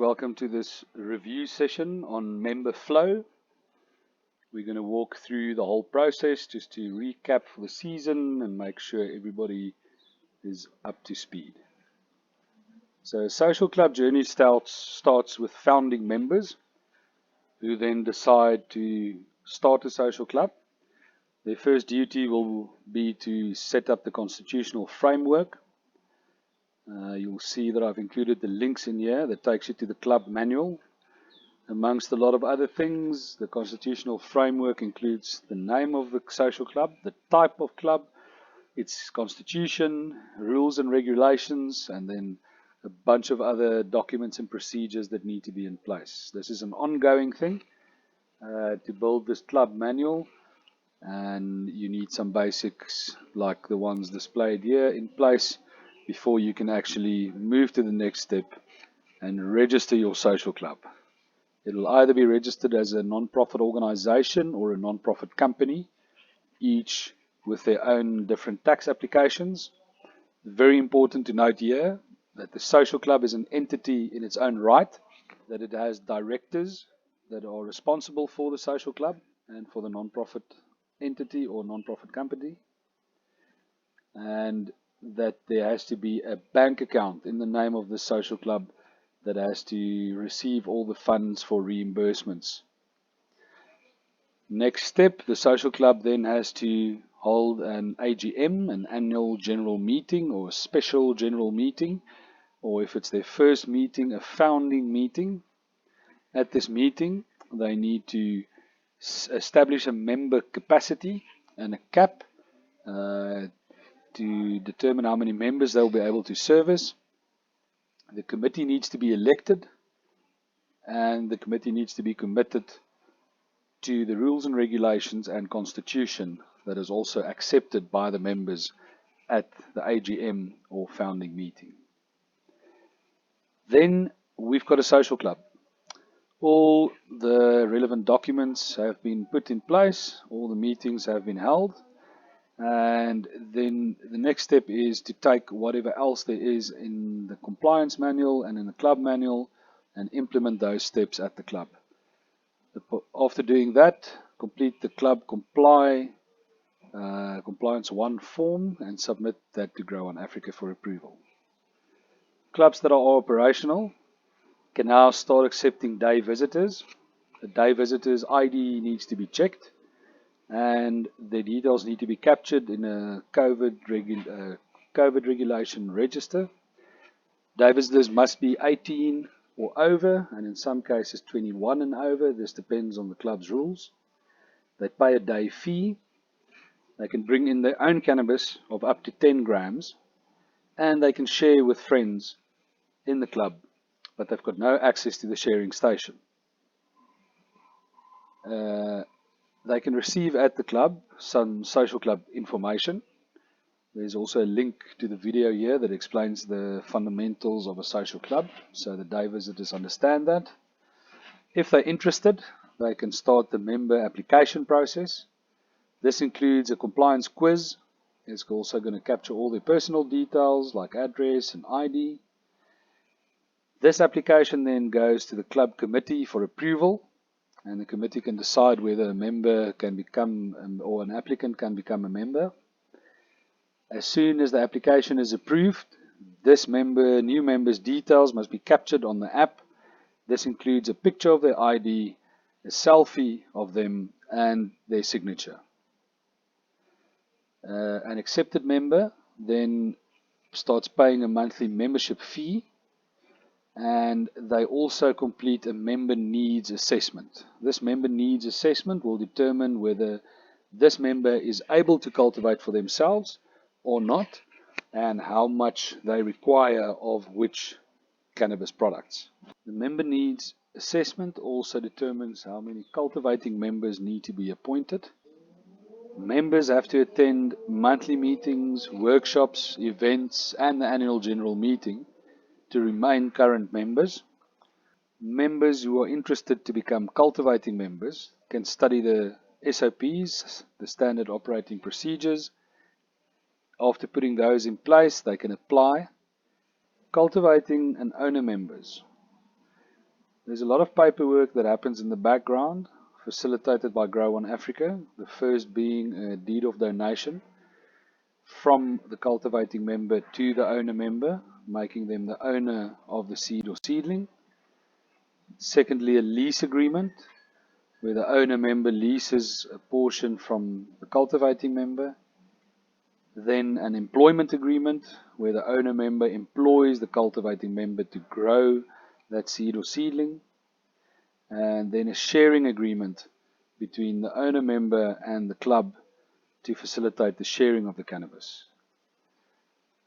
Welcome to this review session on MEMBERflow. We're going to walk through the whole process just to recap for the season and make sure everybody is up to speed. So social club journey starts with founding members who then decide to start a social club. Their first duty will be to set up the constitutional framework. You'll see that I've included the links in here that takes you to the club manual. Amongst a lot of other things, the constitutional framework includes the name of the social club, the type of club, its constitution, rules and regulations, and then a bunch of other documents and procedures that need to be in place. This is an ongoing thing to build this club manual, and you need some basics like the ones displayed here in place before you can actually move to the next step and register your social club. It will either be registered as a non-profit organization or a non-profit company, each with their own different tax applications. Very important to note here that the social club is an entity in its own right, that it has directors that are responsible for the social club and for the non-profit entity or non-profit company, and that there has to be a bank account in the name of the social club that has to receive all the funds for reimbursements. Next step, the social club then has to hold an AGM, an annual general meeting or a special general meeting, or if it's their first meeting, a founding meeting. At this meeting, they need to establish a member capacity and a cap to determine how many members they'll be able to service. The committee needs to be elected, and the committee needs to be committed to the rules and regulations and constitution that is also accepted by the members at the AGM or founding meeting. Then we've got a social club. All the relevant documents have been put in place, all the meetings have been held, and then the next step is to take whatever else there is in the compliance manual and in the club manual and implement those steps at the club. After doing that, complete the club compliance 1 form and submit that to Grow on Africa for approval. Clubs that are operational can now start accepting day visitors. The day visitor's ID needs to be checked, and their details need to be captured in a COVID regulation register. Day visitors must be 18 or over, and in some cases 21 and over. This depends on the club's rules. They pay a day fee. They can bring in their own cannabis of up to 10 grams, and they can share with friends in the club, but they've got no access to the sharing station. They can receive at the club some social club information. There's also a link to the video here that explains the fundamentals of a social club, so the day visitors understand that. If they're interested, they can start the member application process. This includes a compliance quiz. It's also going to capture all their personal details like address and ID. This application then goes to the club committee for approval, and the committee can decide whether a member can become or an applicant can become a member. As soon as the application is approved, this new member's details must be captured on the app. This includes a picture of their ID, a selfie of them, and their signature. An accepted member then starts paying a monthly membership fee, and they also complete a member needs assessment. This member needs assessment will determine whether this member is able to cultivate for themselves or not, and how much they require of which cannabis products. The member needs assessment also determines how many cultivating members need to be appointed. Members have to attend monthly meetings, workshops, events, and the annual general meeting to remain current members. Members who are interested to become cultivating members can study the SOPs, the standard operating procedures. After putting those in place, they can apply. Cultivating and owner members. There's a lot of paperwork that happens in the background, facilitated by Grow on Africa. The first being a deed of donation from the cultivating member to the owner member, making them the owner of the seed or seedling. Secondly, a lease agreement, where the owner member leases a portion from the cultivating member. Then an employment agreement, where the owner member employs the cultivating member to grow that seed or seedling. And then a sharing agreement between the owner member and the club to facilitate the sharing of the cannabis.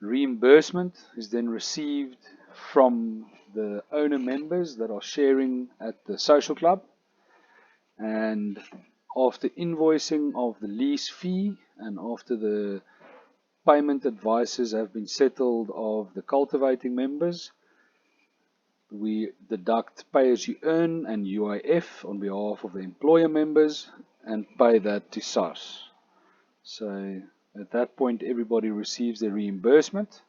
Reimbursement is then received from the owner members that are sharing at the social club, and after invoicing of the lease fee and after the payment advices have been settled of the cultivating members, we deduct pay as you earn and UIF on behalf of the employer members and pay that to SARS. So at that point everybody receives their reimbursement.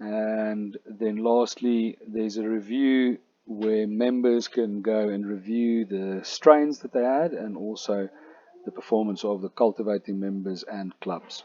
And then lastly, there's a review where members can go and review the strains that they had and also the performance of the cultivating members and clubs.